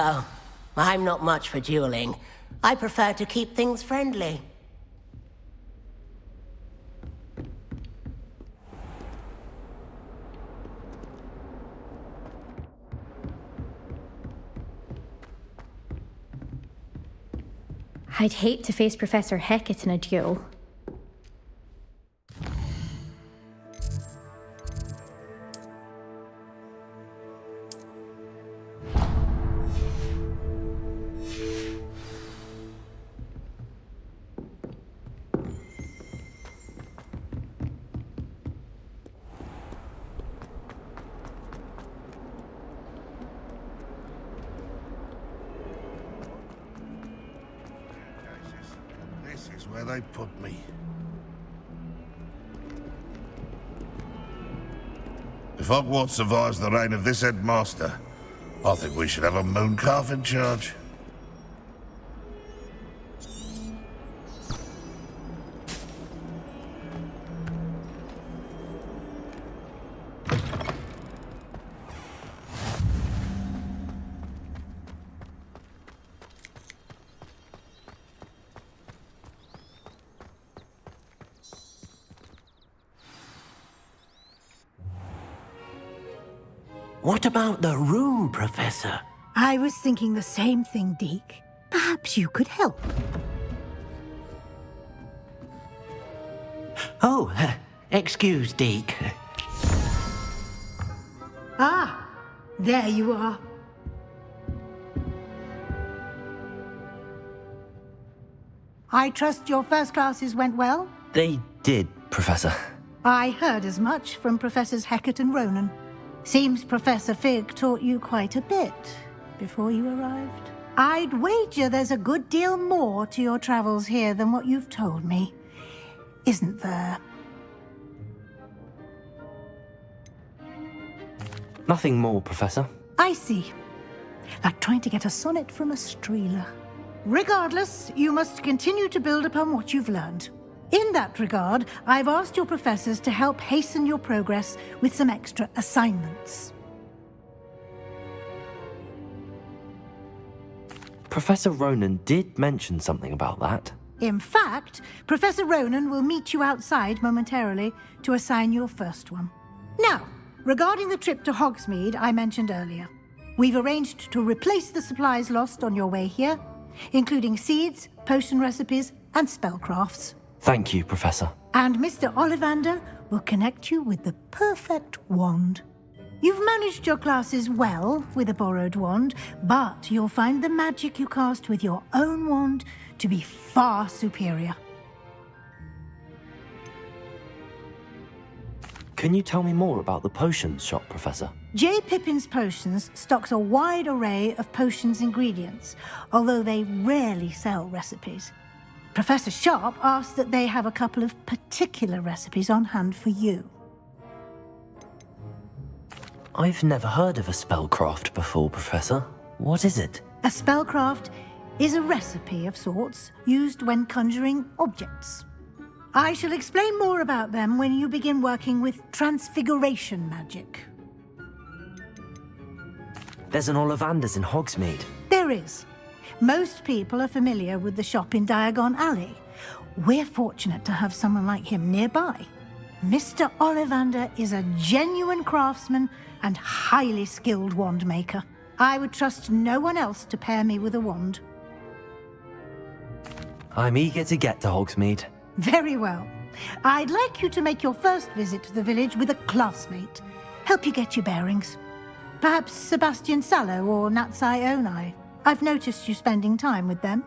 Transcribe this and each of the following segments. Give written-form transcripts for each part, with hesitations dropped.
Oh, I'm not much for dueling. I prefer to keep things friendly. I'd hate to face Professor Hecat in a duel. Where they put me. If Hogwarts survives the reign of this headmaster, I think we should have a mooncalf in charge. What about the room, Professor? I was thinking the same thing, Deke. Perhaps you could help. Oh, excuse, Deke. Ah, there you are. I trust your first classes went well? They did, Professor. I heard as much from Professors Hecat and Ronan. Seems Professor Fig taught you quite a bit before you arrived. I'd wager there's a good deal more to your travels here than what you've told me, isn't there? Nothing more, Professor. I see. Like trying to get a sonnet from a streeler. Regardless, you must continue to build upon what you've learned. In that regard, I've asked your professors to help hasten your progress with some extra assignments. Professor Ronan did mention something about that. In fact, Professor Ronan will meet you outside momentarily to assign your first one. Now, regarding the trip to Hogsmeade I mentioned earlier, we've arranged to replace the supplies lost on your way here, including seeds, potion recipes, and spellcrafts. Thank you, Professor. And Mr. Ollivander will connect you with the perfect wand. You've managed your classes well with a borrowed wand, but you'll find the magic you cast with your own wand to be far superior. Can you tell me more about the potions shop, Professor? J. Pippin's Potions stocks a wide array of potions ingredients, although they rarely sell recipes. Professor Sharp asked that they have a couple of particular recipes on hand for you. I've never heard of a spellcraft before, Professor. What is it? A spellcraft is a recipe of sorts used when conjuring objects. I shall explain more about them when you begin working with transfiguration magic. There's an Ollivander's in Hogsmeade. There is. Most people are familiar with the shop in Diagon Alley. We're fortunate to have someone like him nearby. Mr. Ollivander is a genuine craftsman and highly skilled wand maker. I would trust no one else to pair me with a wand. I'm eager to get to Hogsmeade. Very well. I'd like you to make your first visit to the village with a classmate. Help you get your bearings. Perhaps Sebastian Sallow or Natsai Onai. I've noticed you spending time with them.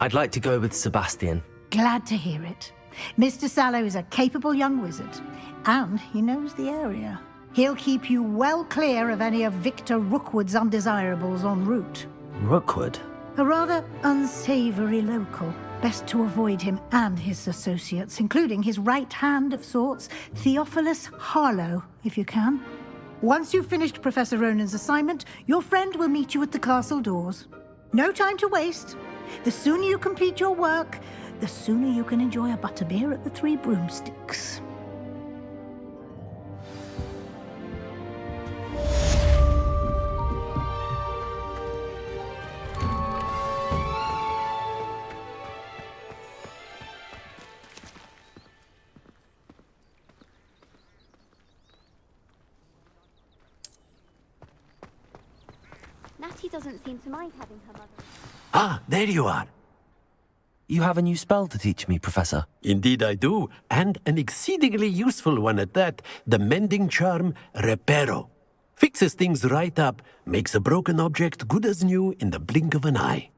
I'd like to go with Sebastian. Glad to hear it. Mr. Sallow is a capable young wizard, and he knows the area. He'll keep you well clear of any of Victor Rookwood's undesirables en route. Rookwood? A rather unsavory local. Best to avoid him and his associates, including his right hand of sorts, Theophilus Harlow, if you can. Once you've finished Professor Ronan's assignment, your friend will meet you at the castle doors. No time to waste. The sooner you complete your work, the sooner you can enjoy a butterbeer at the Three Broomsticks. doesn't seem to mind having her mother. Ah, there you are. You have a new spell to teach me, Professor. Indeed I do, and an exceedingly useful one at that. The mending charm, Reparo. Fixes things right up, makes a broken object good as new in the blink of an eye.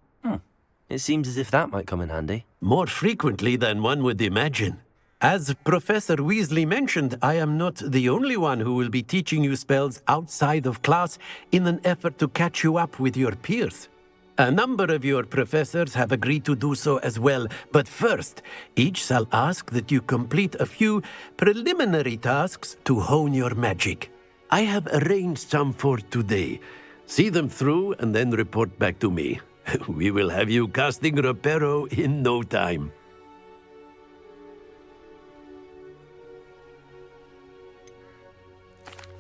It seems as if that might come in handy. More frequently than one would imagine. As Professor Weasley mentioned, I am not the only one who will be teaching you spells outside of class in an effort to catch you up with your peers. A number of your professors have agreed to do so as well, but first, each shall ask that you complete a few preliminary tasks to hone your magic. I have arranged some for today. See them through and then report back to me. We will have you casting Reparo in no time.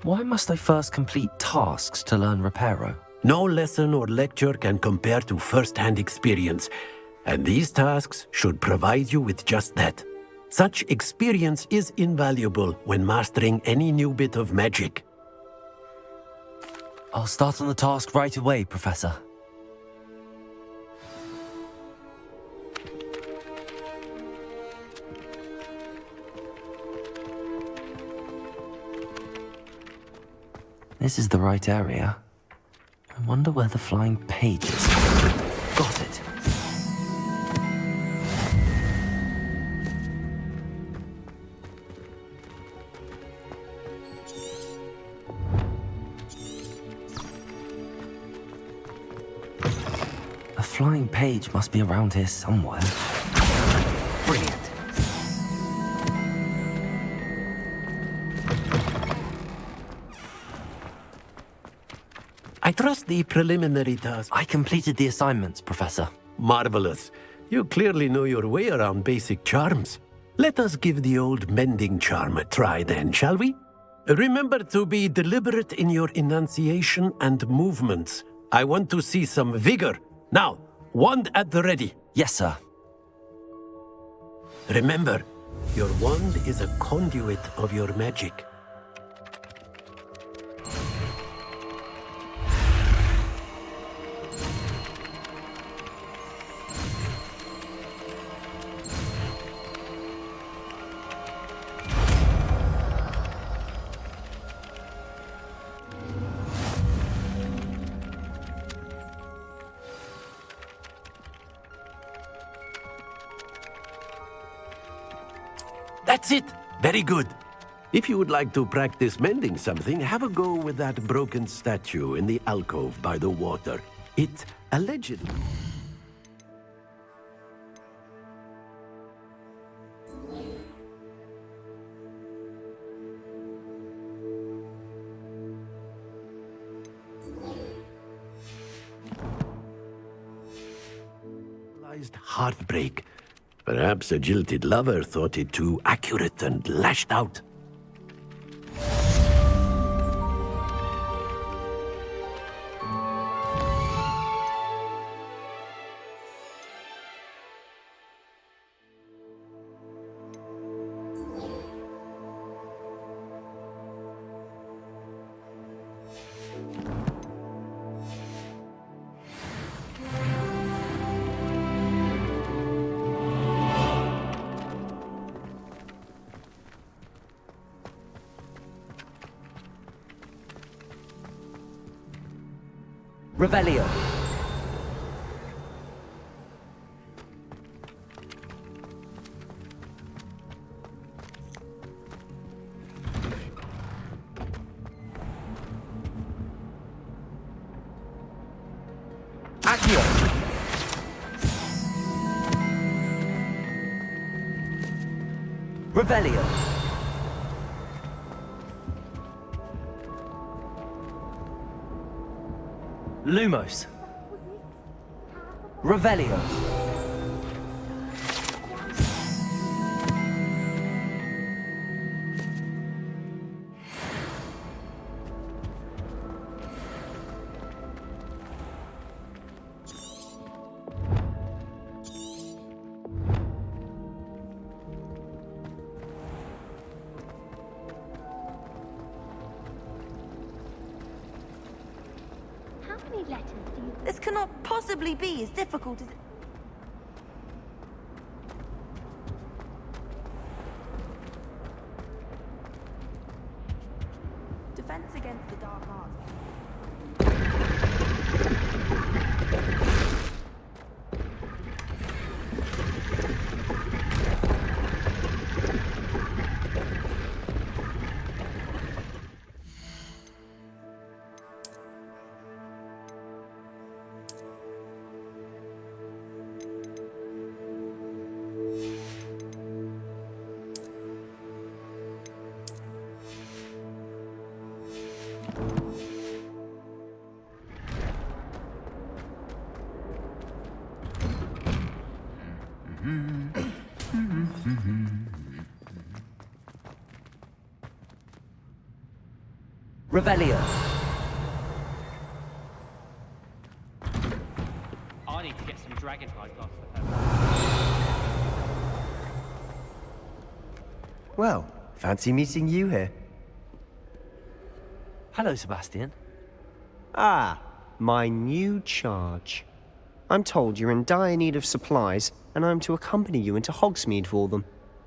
Why must I first complete tasks to learn Reparo? No lesson or lecture can compare to first-hand experience, and these tasks should provide you with just that. Such experience is invaluable when mastering any new bit of magic. I'll start on the task right away, Professor. This is the right area. I wonder where the flying page is. Got it. A flying page must be around here somewhere. Brilliant. I trust the preliminary task. I completed the assignments, Professor. Marvelous. You clearly know your way around basic charms. Let us give the old mending charm a try then, shall we? Remember to be deliberate in your enunciation and movements. I want to see some vigor. Now, wand at the ready. Yes, sir. Remember, your wand is a conduit of your magic. That's it! Very good. If you would like to practice mending something, have a go with that broken statue in the alcove by the water. It allegedly... heartbreak. Perhaps a jilted lover thought it too accurate and lashed out. Revelio. Accio. Revelio. Lumos. Revelio. How many letters do you This cannot possibly be as difficult as... Defense against the dark arts. Revelio. I need to get some dragonfly glass for her. Well, fancy meeting you here. Hello, Sebastian. Ah, my new charge. I'm told you're in dire need of supplies, and I'm to accompany you into Hogsmeade for them.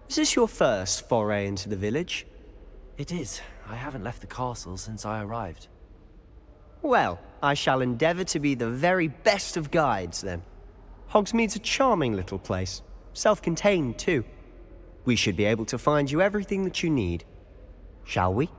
Is this your first foray into the village? It is. I haven't left the castle since I arrived. Well, I shall endeavour to be the very best of guides, then. Hogsmeade's a charming little place. Self-contained, too. We should be able to find you everything that you need. Shall we?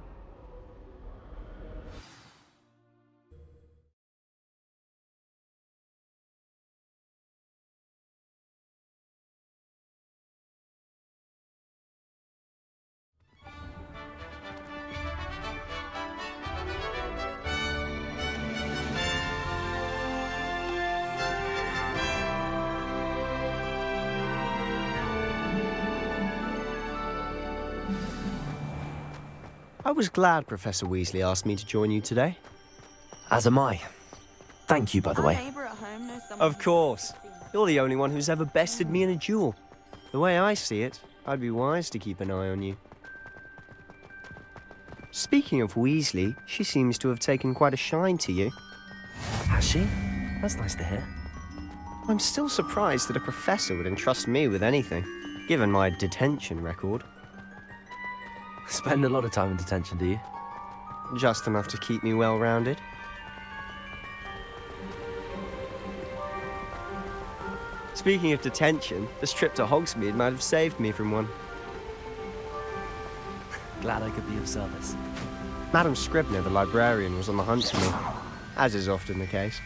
I was glad Professor Weasley asked me to join you today. As am I. Thank you, by the Our way. neighbour at home knows someone Of course. You're the only one who's ever bested me in a duel. The way I see it, I'd be wise to keep an eye on you. Speaking of Weasley, she seems to have taken quite a shine to you. Has she? That's nice to hear. I'm still surprised that a professor would entrust me with anything, given my detention record. Spend a lot of time in detention, do you? Just enough to keep me well-rounded. Speaking of detention, this trip to Hogsmeade might have saved me from one. Glad I could be of service. Madam Scribner, the librarian, was on the hunt for me, as is often the case.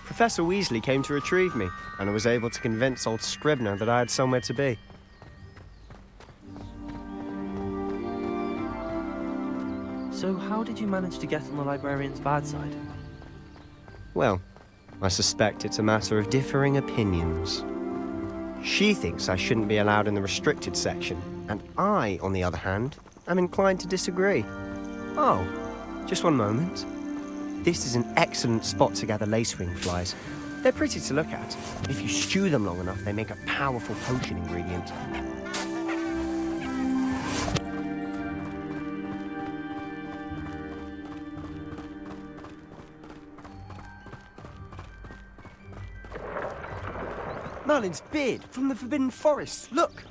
Professor Weasley came to retrieve me, and I was able to convince old Scribner that I had somewhere to be. So how did you manage to get on the librarian's bad side? Well, I suspect it's a matter of differing opinions. She thinks I shouldn't be allowed in the restricted section, and I, on the other hand, am inclined to disagree. Oh, just one moment. This is an excellent spot to gather lacewing flies. They're pretty to look at. If you stew them long enough, they make a powerful potion ingredient. Merlin's beard from the Forbidden Forest. Look!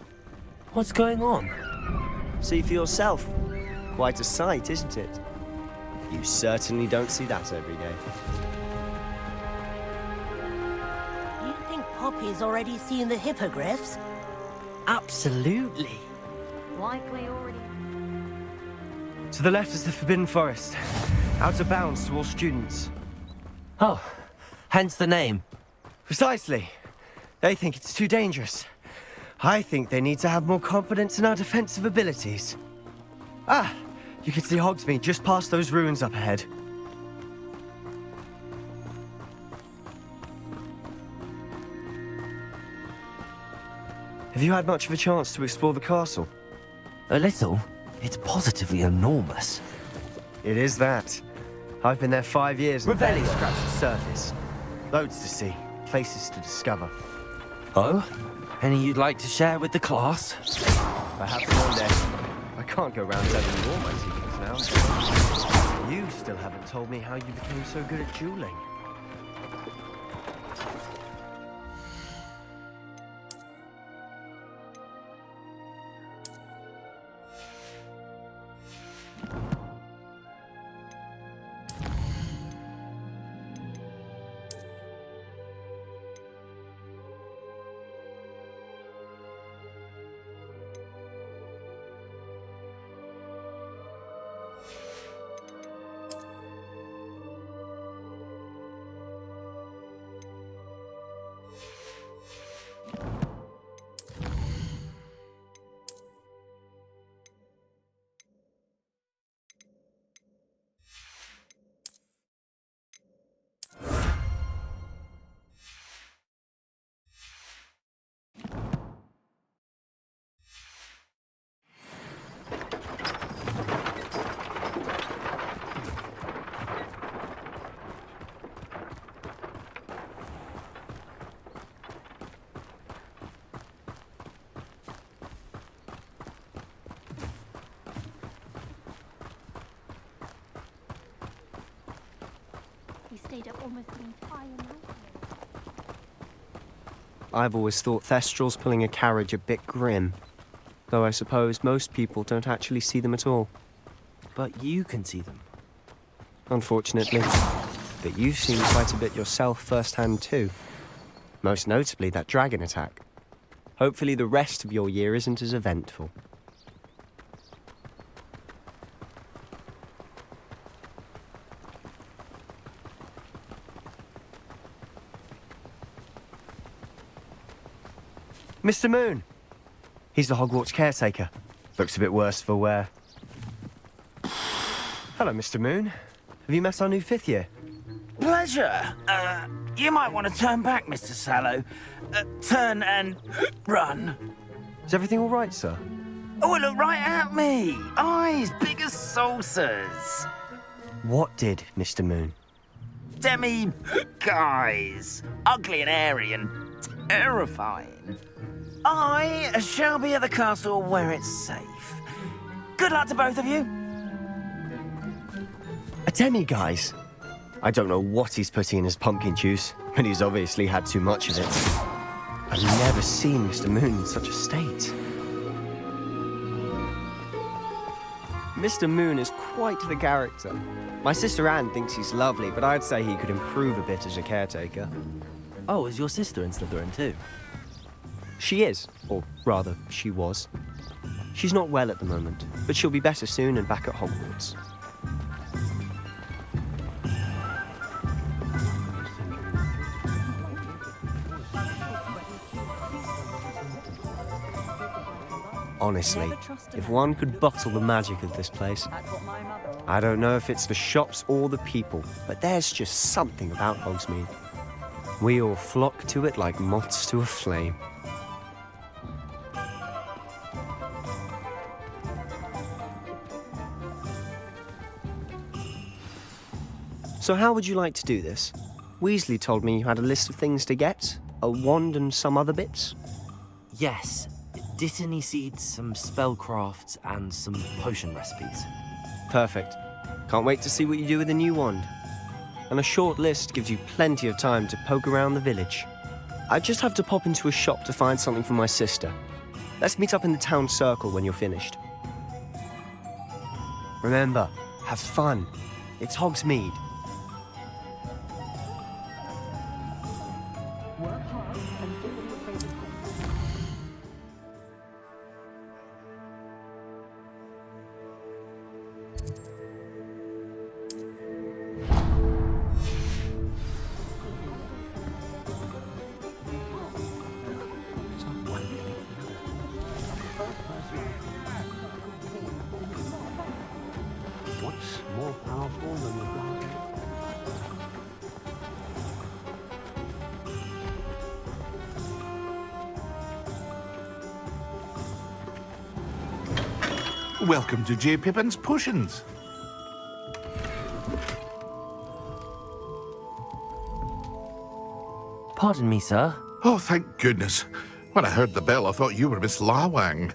What's going on? See for yourself. Quite a sight, isn't it? You certainly don't see that every day. You think Poppy's already seen the hippogriffs? Absolutely. likely already... To the left is the Forbidden Forest. Out of bounds to all students. Oh, hence the name. Precisely. They think it's too dangerous. I think they need to have more confidence in our defensive abilities. Ah, you can see Hogsmeade just past those ruins up ahead. Have you had much of a chance to explore the castle? A little. It's positively enormous. It is that. I've been there 5 years and barely Revelio. scratched the surface. Loads to see, places to discover. Oh? Any you'd like to share with the class? Perhaps one day. I can't go round telling you all my secrets now. You still haven't told me how you became so good at dueling. almost the entire night. I've always thought Thestrals pulling a carriage a bit grim, though I suppose most people don't actually see them at all. But you can see them. Unfortunately. But you've seen quite a bit yourself firsthand too. Most notably that dragon attack. Hopefully the rest of your year isn't as eventful. Mr. Moon! He's the Hogwarts caretaker. Looks a bit worse for wear. Hello, Mr. Moon. Have you met our new 5th year? Pleasure. You might want to turn back, Mr. Sallow. Turn and run. Is everything all right, sir? Oh, look right at me. Eyes big as saucers. What did, Mr. Moon? Guys. Ugly and airy and terrifying. I shall be at the castle where it's safe. Good luck to both of you. A demi-guise? I don't know what he's putting in his pumpkin juice, but he's obviously had too much of it. I've never seen Mr. Moon in such a state. Mr. Moon is quite the character. My sister Anne thinks he's lovely, but I'd say he could improve a bit as a caretaker. Oh, is your sister in Slytherin too? She is, or rather, she was. She's not well at the moment, but she'll be better soon and back at Hogwarts. Honestly, if one could bottle the magic of this place, I don't know if it's the shops or the people, but there's just something about Hogsmeade. We all flock to it like moths to a flame. So how would you like to do this? Weasley told me you had a list of things to get, a wand and some other bits. Yes. Dittany seeds, some spellcrafts, and some potion recipes. Perfect. Can't wait to see what you do with the new wand. And a short list gives you plenty of time to poke around the village. I just have to pop into a shop to find something for my sister. Let's meet up in the town circle when you're finished. Remember, have fun. It's Hogsmeade. What's more powerful than the dark? Welcome to J. Pippin's Potions. Pardon me, sir. Oh, thank goodness. When I heard the bell, I thought you were Miss Lawang.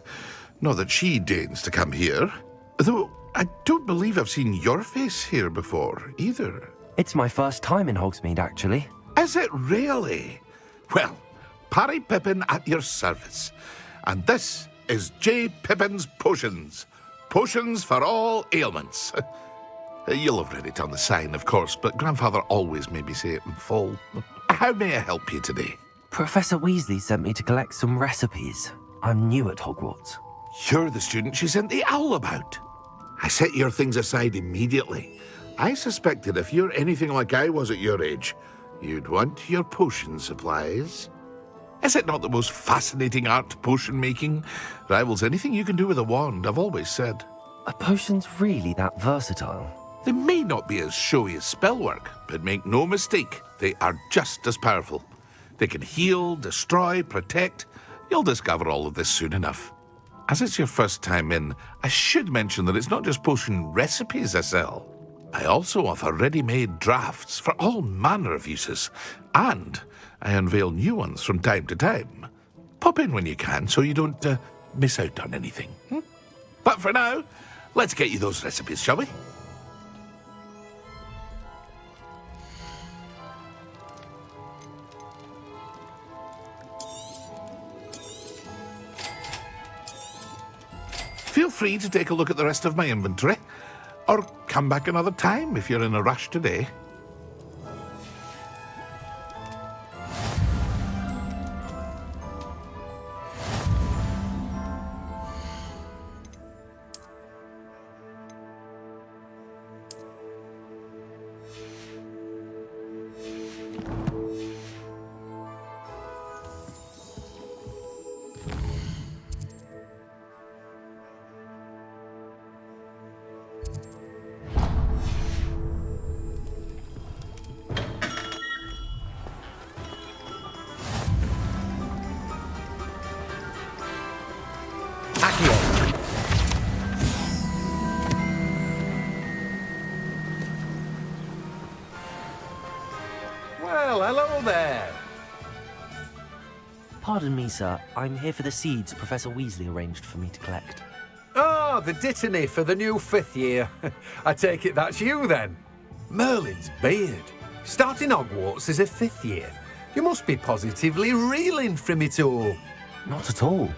Not that she deigns to come here. Though I don't believe I've seen your face here before, either. It's my first time in Hogsmeade, actually. Is it really? Well, Parry Pippin at your service. And this is J. Pippin's Potions. Potions for all ailments. You'll have read it on the sign, of course, but Grandfather always made me say it in full. How may I help you today? Professor Weasley sent me to collect some recipes. I'm new at Hogwarts. You're the student she sent the owl about. I set your things aside immediately. I suspected if you're anything like I was at your age, you'd want your potion supplies. Is it not the most fascinating art, potion making? Rivals anything you can do with a wand, I've always said. Are potions really that versatile? They may not be as showy as spellwork, but make no mistake, they are just as powerful. They can heal, destroy, protect. You'll discover all of this soon enough. As it's your first time in, I should mention that it's not just potion recipes I sell. I also offer ready-made drafts for all manner of uses, and I unveil new ones from time to time. Pop in when you can so you don't miss out on anything. But for now, let's get you those recipes, shall we? feel free to take a look at the rest of my inventory, or come back another time if you're in a rush today. Well, hello there. Pardon me, sir. I'm here for the seeds Professor Weasley arranged for me to collect. Oh, the dittany for the new 5th year. I take it that's you, then. Merlin's beard. Starting Hogwarts as a 5th year. You must be positively reeling from it all. Not at all.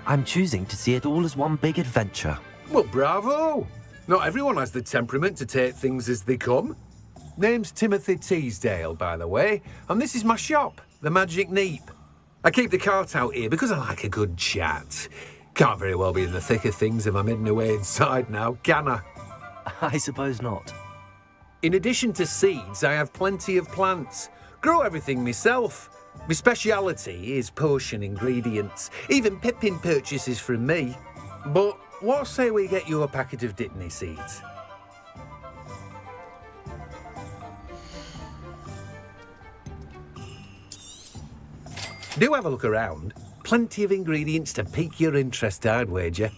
I'm choosing to see it all as one big adventure. Well, bravo. Not everyone has the temperament to take things as they come. Name's Timothy Teasdale, by the way, and this is my shop, the Magic Neep. I keep the cart out here because I like a good chat. Can't very well be in the thick of things if I'm hidden away inside now, can I? I suppose not. In addition to seeds, I have plenty of plants. Grow everything myself. My speciality is potion ingredients. Even Pippin purchases from me. But what say we get you a packet of Dittany seeds? Do have a look around. Plenty of ingredients to pique your interest, I'd wager.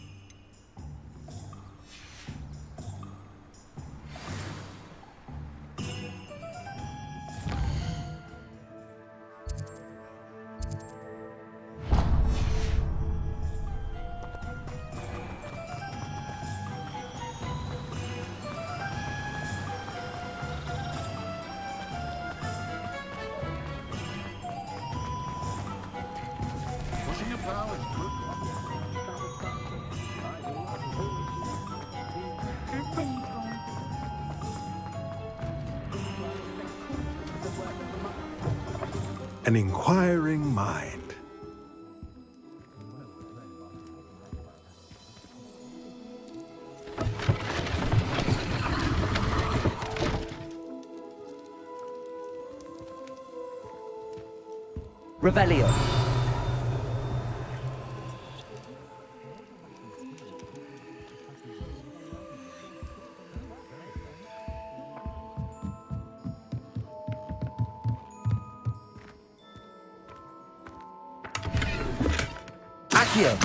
An inquiring mind. Revelio. Accio.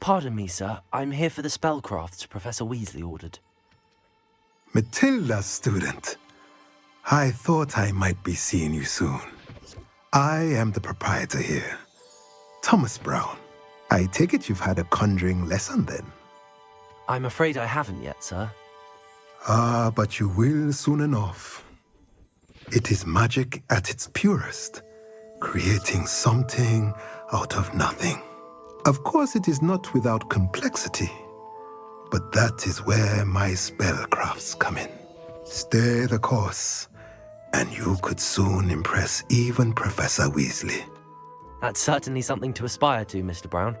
Pardon me, sir. I'm here for the spellcrafts Professor Weasley ordered. Matilda, student. I thought I might be seeing you soon. I am the proprietor here, Thomas Brown. I take it you've had a conjuring lesson then? I'm afraid I haven't yet, sir. Ah, but you will soon enough. It is magic at its purest, creating something out of nothing. Of course, it is not without complexity, but that is where my spellcrafts come in. Stay the course, and you could soon impress even Professor Weasley. That's certainly something to aspire to, Mr. Brown.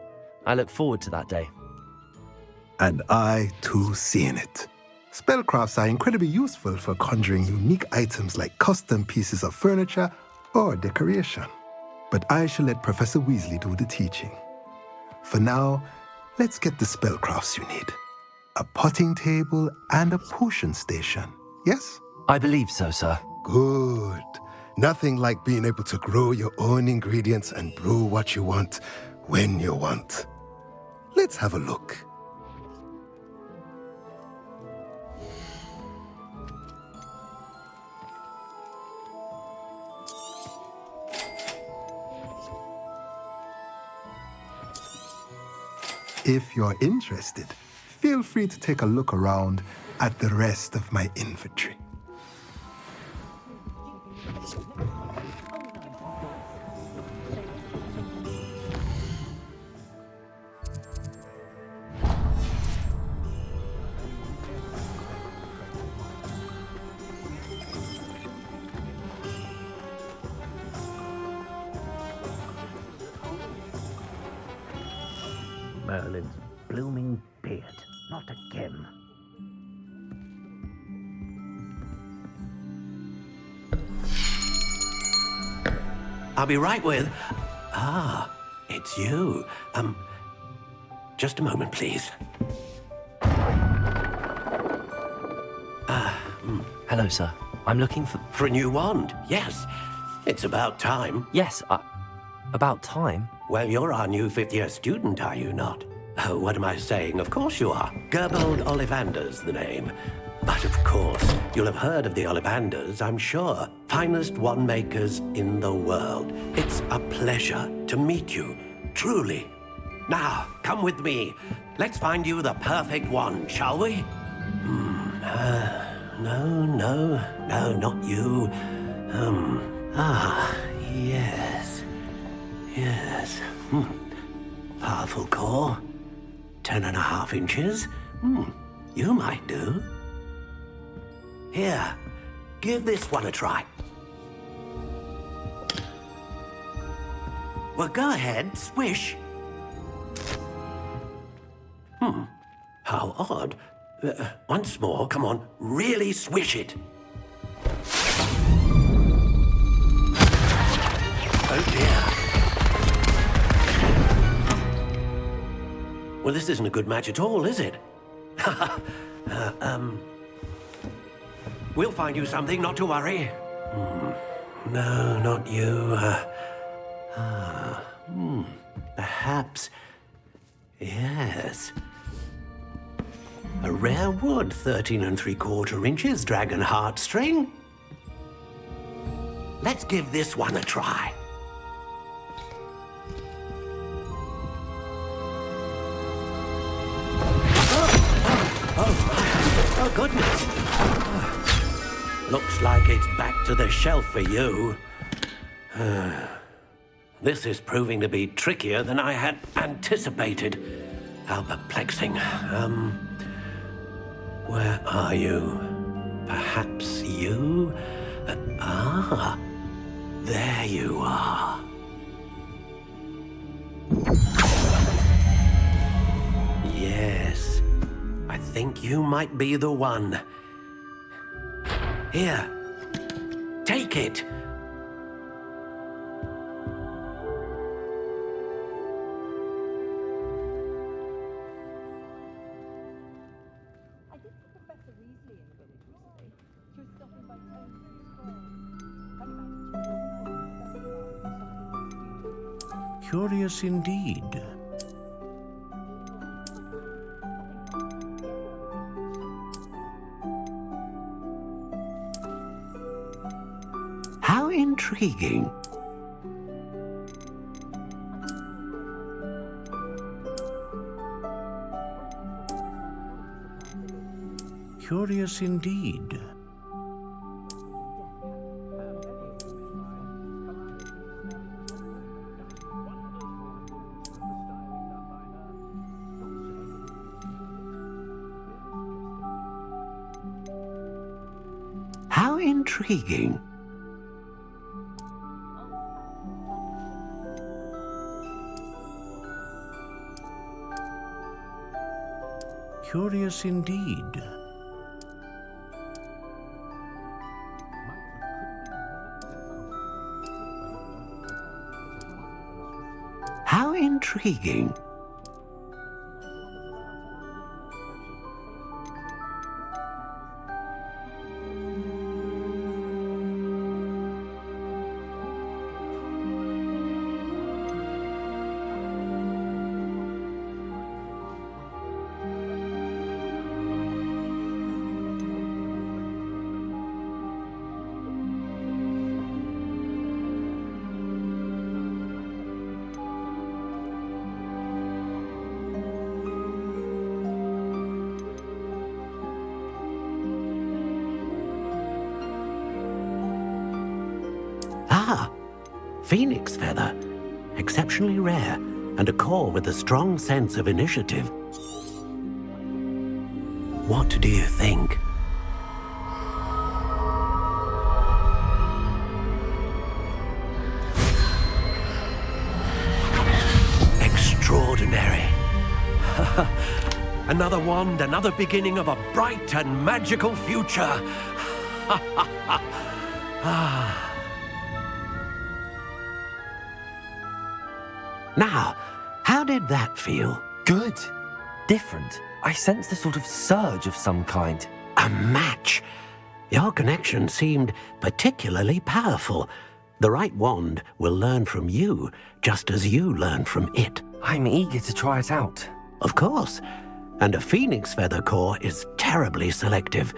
I look forward to that day. And I, too, seeing it. Spellcrafts are incredibly useful for conjuring unique items like custom pieces of furniture or decoration. But I shall let Professor Weasley do the teaching. For now, let's get the spellcrafts you need. A potting table and a potion station, yes? I believe so, sir. Good. Nothing like being able to grow your own ingredients and brew what you want when you want. Let's have a look. If you're interested, feel free to take a look around at the rest of my inventory. Merlin's blooming beard, not again. I'll be right with... Ah, it's you. Just a moment, please. Hello, sir. I'm looking for... For a new wand, yes. It's about time. Yes, about time? Well, you're our new fifth-year student, are you not? Oh, what am I saying? Of course you are. Gerbold Ollivander's the name. But of course, you'll have heard of the Ollivanders, I'm sure. Finest wand makers in the world. It's a pleasure to meet you, truly. Now, come with me. Let's find you the perfect wand, shall we? No, not you. Yes. Powerful core. 10.5 inches. You might do. Here, give this one a try. Well, go ahead, swish. How odd. Once more, come on, really swish it. Oh dear. Well, this isn't a good match at all, is it? We'll find you something, not to worry. No, not you. Perhaps. Yes. A rare wood, 13 3/4 inches, dragon heartstring. Let's give this one a try. Oh, goodness. Looks like it's back to the shelf for you. This is proving to be trickier than I had anticipated. How perplexing. Where are you? Perhaps you? There you are. Yes, I think you might be the one. Here, take it. Curious indeed. How intriguing. Curious indeed. intriguing. Curious indeed. How intriguing. Ah, phoenix feather. Exceptionally rare, and a core with a strong sense of initiative. What do you think? Extraordinary. Another wand, another beginning of a bright and magical future. Now, how did that feel? Good. Different. I sensed a sort of surge of some kind. A match. Your connection seemed particularly powerful. The right wand will learn from you, just as you learn from it. I'm eager to try it out. Of course. And a phoenix feather core is terribly selective.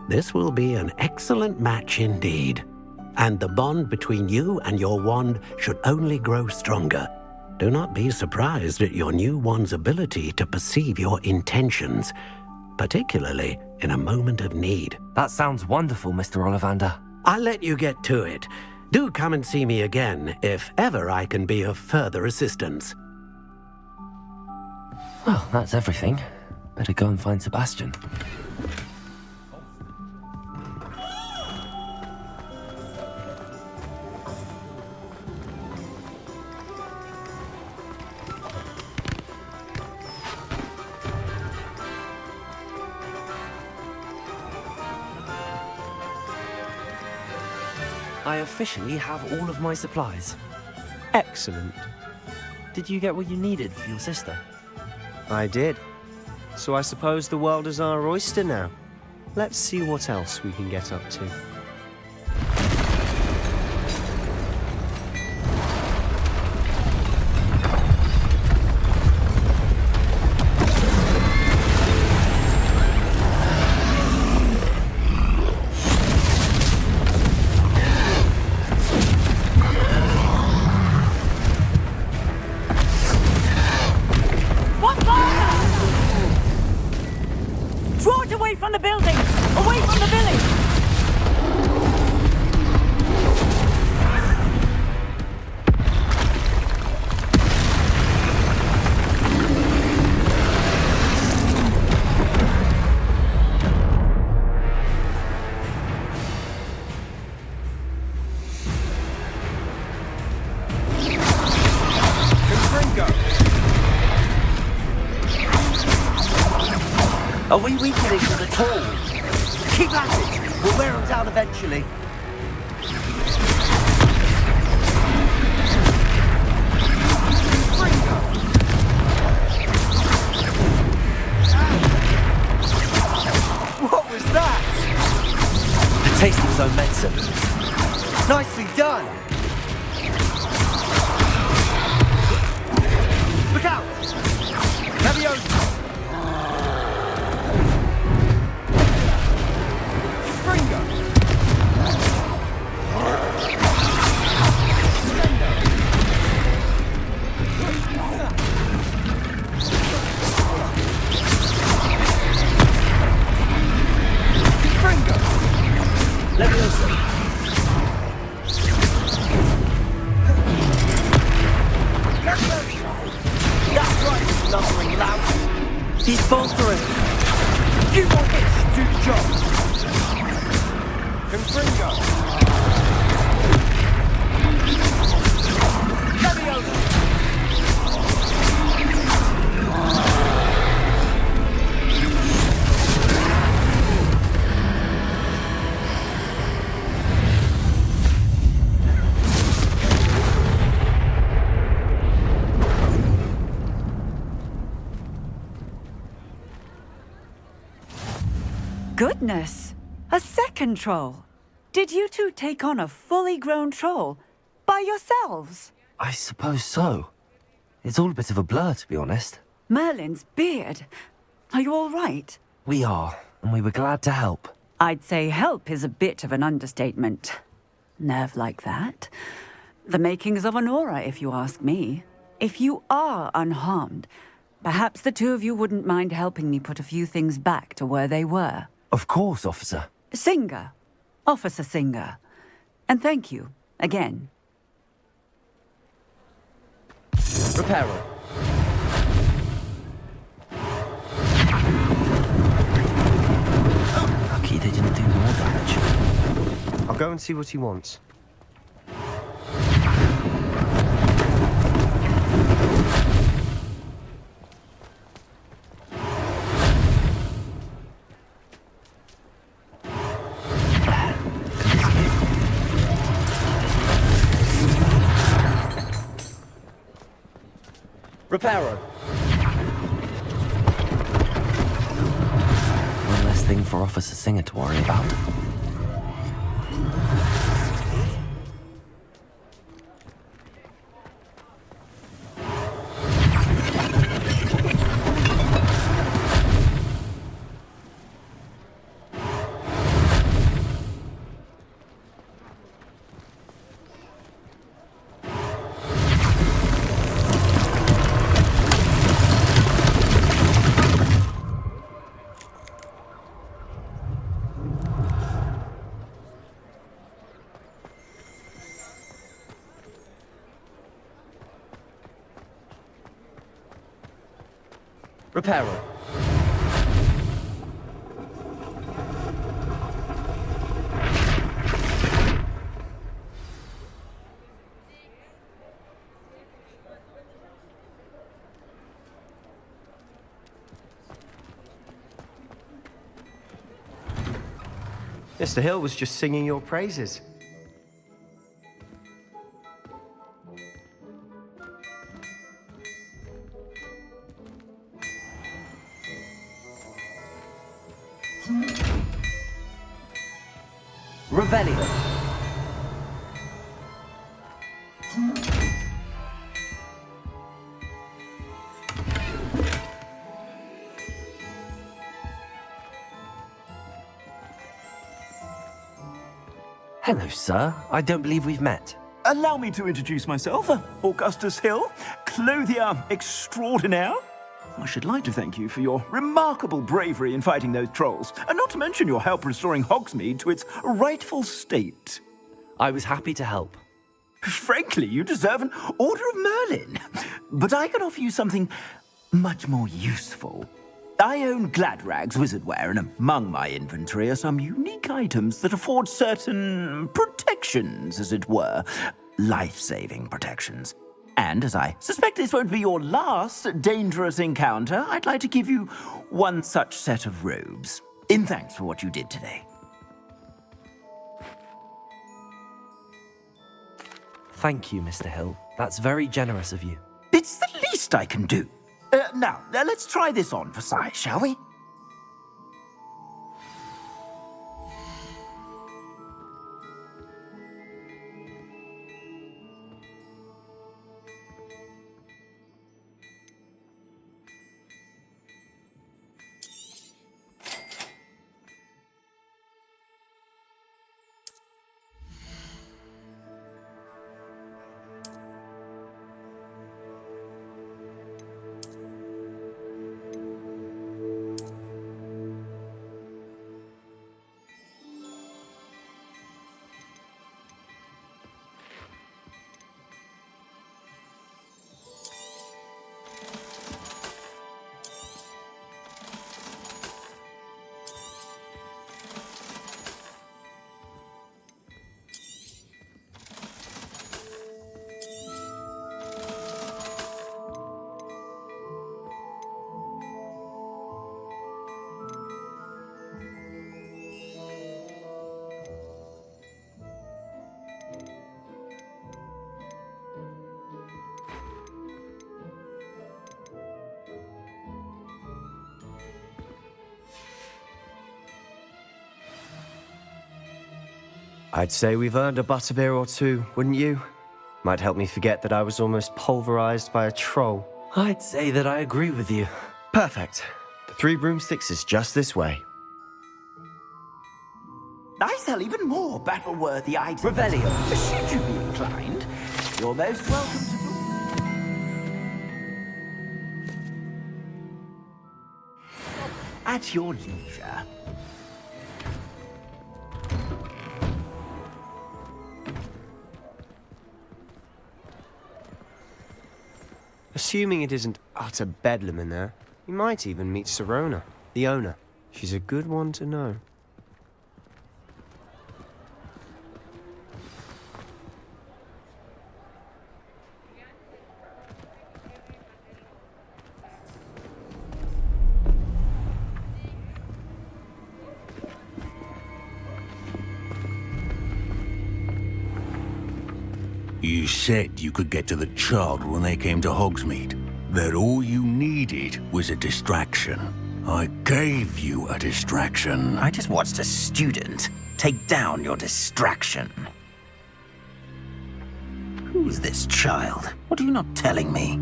This will be an excellent match indeed. And the bond between you and your wand should only grow stronger. Do not be surprised at your new wand's ability to perceive your intentions, particularly in a moment of need. That sounds wonderful, Mr. Ollivander. I'll let you get to it. Do come and see me again if ever I can be of further assistance. Well, that's everything. Better go and find Sebastian. I officially have all of my supplies. Excellent. Did you get what you needed for your sister? I did. So I suppose the world is our oyster now. Let's see what else we can get up to. From the building! Away from the village! Are we weakening them at all? Keep at it! We'll wear them down eventually. What was that? The taste of his own medicine. Nicely done! Look out! Leviosa! He's faltering. You will hit to the job. Confringo. Goodness! A second troll! Did you two take on a fully grown troll by yourselves? I suppose so. It's all a bit of a blur, to be honest. Merlin's beard. Are you all right? We are, and we were glad to help. I'd say help is a bit of an understatement. Nerve like that. The makings of an aura, if you ask me. If you are unharmed, perhaps the two of you wouldn't mind helping me put a few things back to where they were. Of course, officer. Singer. Officer Singer. And thank you, again. Repairer. Lucky they didn't do more damage. I'll go and see what he wants. Reparo. One less thing for Officer Singer to worry about. Reparo. Mr. Hill was just singing your praises. Revelio. Hello, sir. I don't believe we've met. Allow me to introduce myself, Augustus Hill, clothier extraordinaire. I should like to thank you for your remarkable bravery in fighting those trolls, and not to mention your help restoring Hogsmeade to its rightful state. I was happy to help. Frankly, you deserve an Order of Merlin. But I can offer you something much more useful. I own Gladrag's wizardware, and among my inventory are some unique items that afford certain protections, as it were. Life-saving protections. And as I suspect this won't be your last dangerous encounter, I'd like to give you one such set of robes, in thanks for what you did today. Thank you, Mr. Hill. That's very generous of you. It's the least I can do. Now, let's try this on for size, shall we? I'd say we've earned a butterbeer or two, wouldn't you? Might help me forget that I was almost pulverized by a troll. I'd say that I agree with you. Perfect. The 3 broomsticks is just this way. I sell even more battle-worthy items. Revelio. Should you be inclined, you're most welcome to... At your leisure. Assuming it isn't utter bedlam in there, you might even meet Sirona, the owner. She's a good one to know. You said you could get to the child when they came to Hogsmeade. That all you needed was a distraction. I gave you a distraction. I just watched a student take down your distraction. Who's this child? What are you not telling me?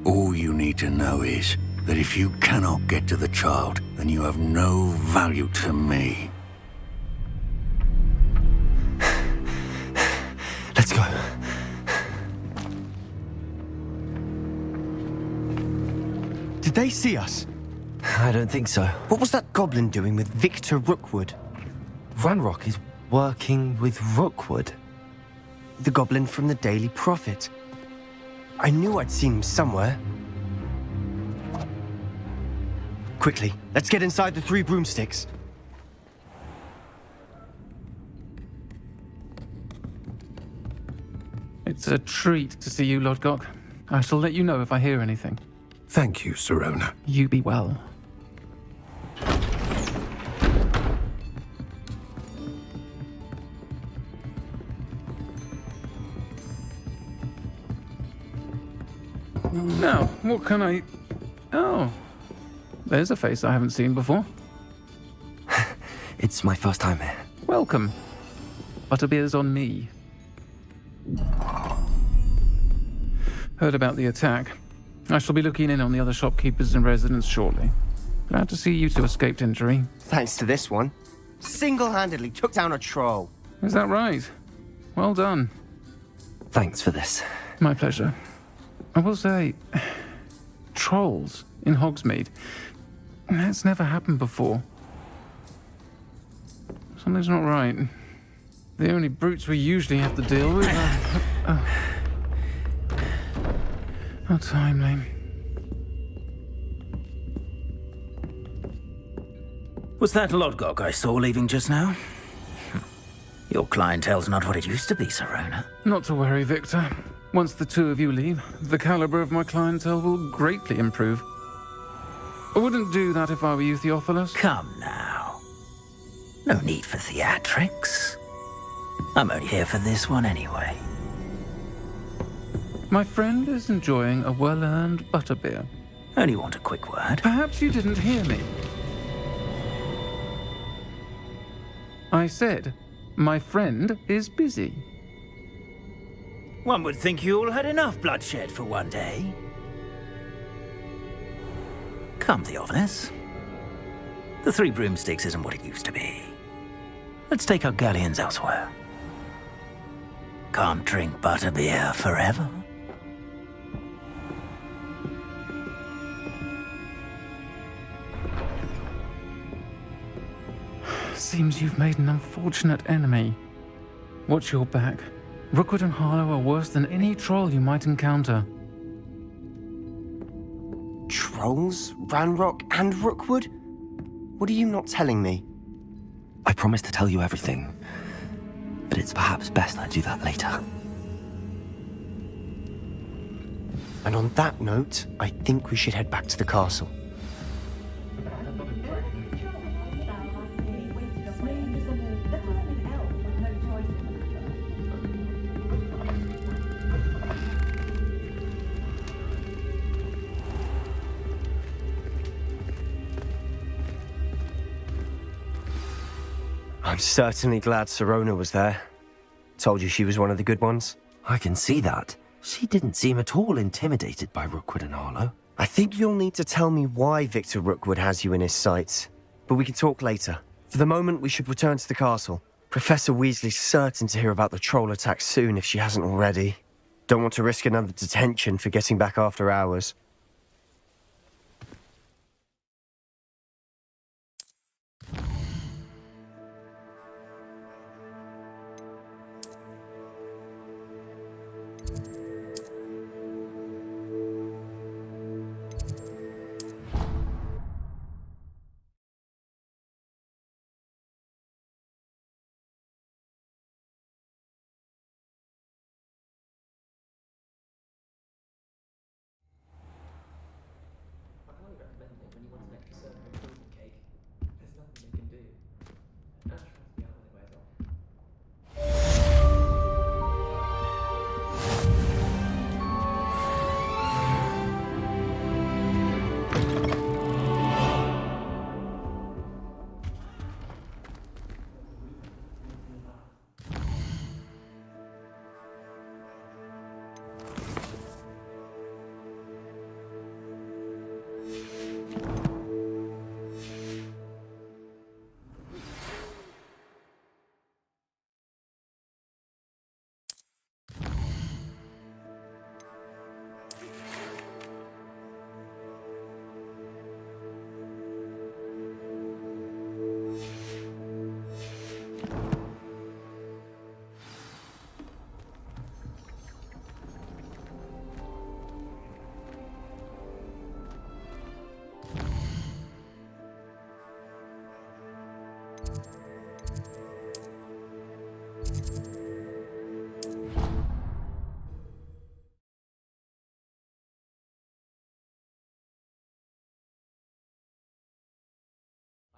All you need to know is that if you cannot get to the child, then you have no value to me. Let's go. Did they see us? I don't think so. What was that goblin doing with Victor Rookwood? Ranrock is working with Rookwood. The goblin from the Daily Prophet. I knew I'd seen him somewhere. Quickly, let's get inside the 3 broomsticks. It's a treat to see you, Lodgok. I shall let you know if I hear anything. Thank you, Sirona. You be well. Now, what can I... Oh, there's a face I haven't seen before. It's my first time here. Welcome. Butterbeer's on me. Heard about the attack. I shall be looking in on the other shopkeepers and residents shortly. Glad to see you two escaped injury. Thanks to this one. Single-handedly took down a troll. Is that right? Well done. Thanks for this. My pleasure. I will say, trolls in Hogsmeade. That's never happened before. Something's not right. The only brutes we usually have to deal with are... How timely. Was that Lodgok I saw leaving just now? Your clientele's not what it used to be, Sirona. Not to worry, Victor. Once the 2 of you leave, the caliber of my clientele will greatly improve. I wouldn't do that if I were you, Theophilus. Come now. No need for theatrics. I'm only here for this one anyway. My friend is enjoying a well-earned butterbeer. Only want a quick word. Perhaps you didn't hear me. I said, my friend is busy. One would think you all had enough bloodshed for one day. Come, Theophilus. The 3 broomsticks isn't what it used to be. Let's take our galleons elsewhere. Can't drink butterbeer forever. Seems you've made an unfortunate enemy. Watch your back. Rookwood and Harlow are worse than any troll you might encounter. Trolls? Ranrock and Rookwood? What are you not telling me? I promised to tell you everything, but it's perhaps best I do that later. And on that note, I think we should head back to the castle. I'm certainly glad Sirona was there. Told you she was one of the good ones. I can see that. She didn't seem at all intimidated by Rookwood and Harlow. I think you'll need to tell me why Victor Rookwood has you in his sights. But we can talk later. For the moment, we should return to the castle. Professor Weasley's certain to hear about the troll attack soon if she hasn't already. Don't want to risk another detention for getting back after hours.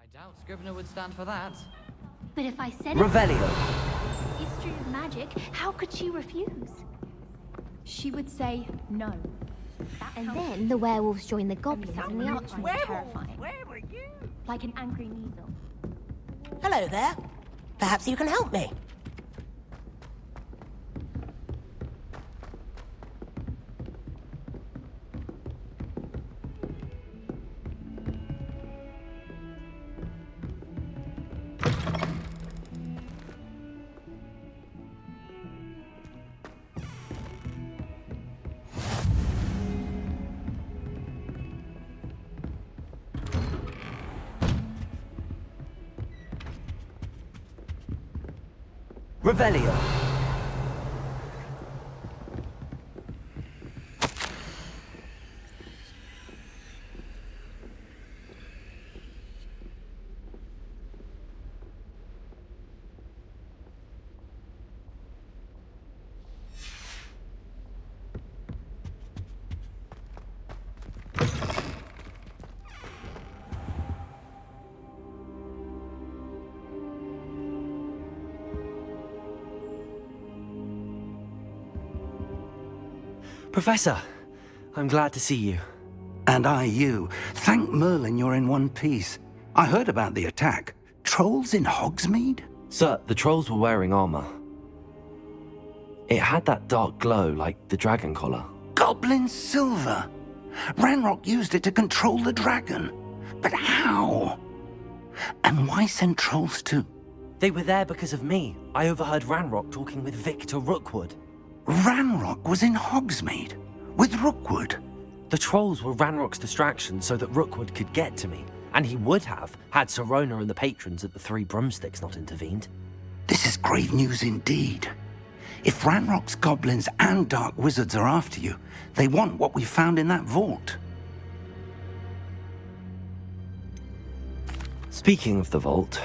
I doubt Scrivener would stand for that. But if I said Revelio. History of magic, how could she refuse? She would say no. And then the werewolves join the goblins and the archers are terrifying. Where were you? Like an angry needle. Hello there. Perhaps you can help me. Revelio. Professor, I'm glad to see you. And I you. Thank Merlin you're in one piece. I heard about the attack. Trolls in Hogsmeade? Sir, the trolls were wearing armor. It had that dark glow like the dragon collar. Goblin silver! Ranrock used it to control the dragon. But how? And why send trolls too? They were there because of me. I overheard Ranrock talking with Victor Rookwood. Ranrock was in Hogsmeade? With Rookwood? The trolls were Ranrock's distraction so that Rookwood could get to me. And he would have, had Sirona and the patrons at the Three Broomsticks not intervened. This is grave news indeed. If Ranrock's goblins and dark wizards are after you, they want what we found in that vault. Speaking of the vault,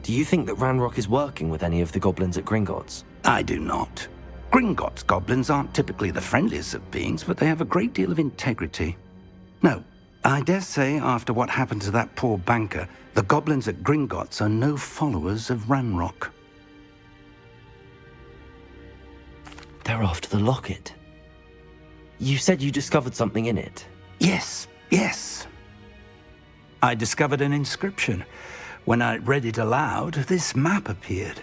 do you think that Ranrock is working with any of the goblins at Gringotts? I do not. Gringotts goblins aren't typically the friendliest of beings, but they have a great deal of integrity. No, I dare say after what happened to that poor banker, the goblins at Gringotts are no followers of Ranrock. They're after the locket. You said you discovered something in it. Yes, yes. I discovered an inscription. When I read it aloud, this map appeared.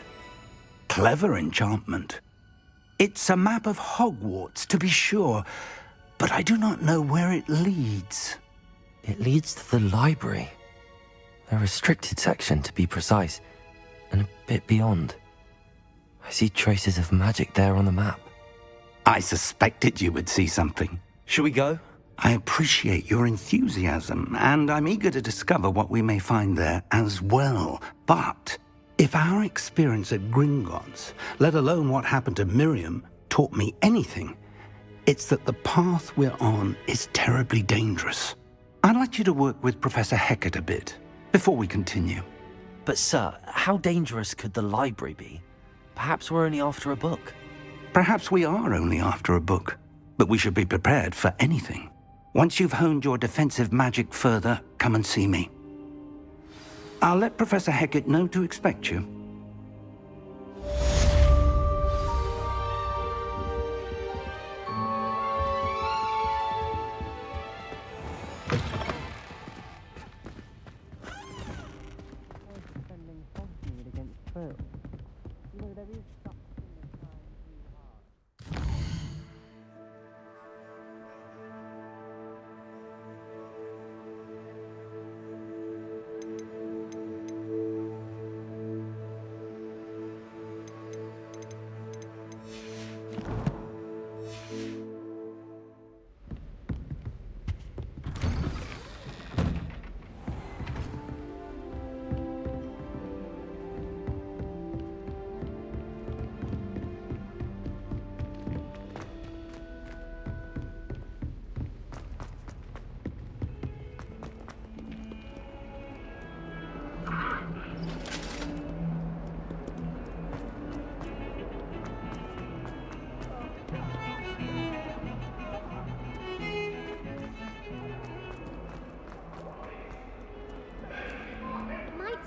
Clever enchantment. It's a map of Hogwarts, to be sure, but I do not know where it leads. It leads to the library. A restricted section, to be precise, and a bit beyond. I see traces of magic there on the map. I suspected you would see something. Shall we go? I appreciate your enthusiasm, and I'm eager to discover what we may find there as well. But if our experience at Gringotts, let alone what happened to Miriam, taught me anything, it's that the path we're on is terribly dangerous. I'd like you to work with Professor Hecat a bit before we continue. But sir, how dangerous could the library be? Perhaps we're only after a book. Perhaps we are only after a book, but we should be prepared for anything. Once you've honed your defensive magic further, come and see me. I'll let Professor Hecat know to expect you.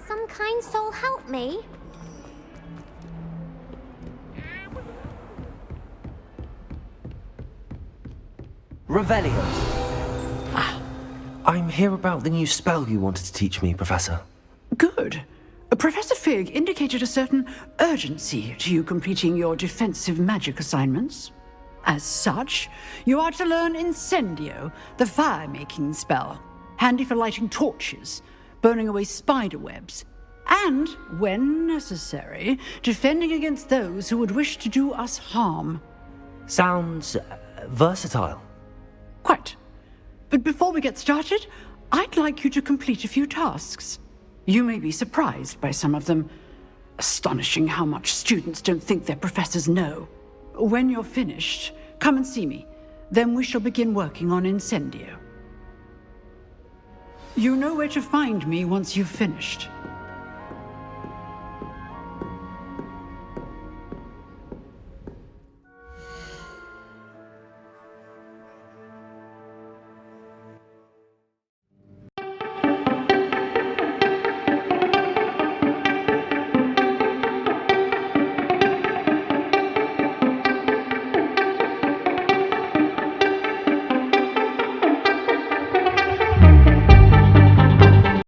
Some kind soul help me? Revelio. I'm here about the new spell you wanted to teach me, Professor. Good. Professor Fig indicated a certain urgency to you completing your defensive magic assignments. As such, you are to learn Incendio, the fire-making spell, handy for lighting torches, burning away spider webs, and, when necessary, defending against those who would wish to do us harm. Sounds versatile. Quite. But before we get started, I'd like you to complete a few tasks. You may be surprised by some of them. Astonishing how much students don't think their professors know. When you're finished, come and see me. Then we shall begin working on Incendio. You know where to find me once you've finished.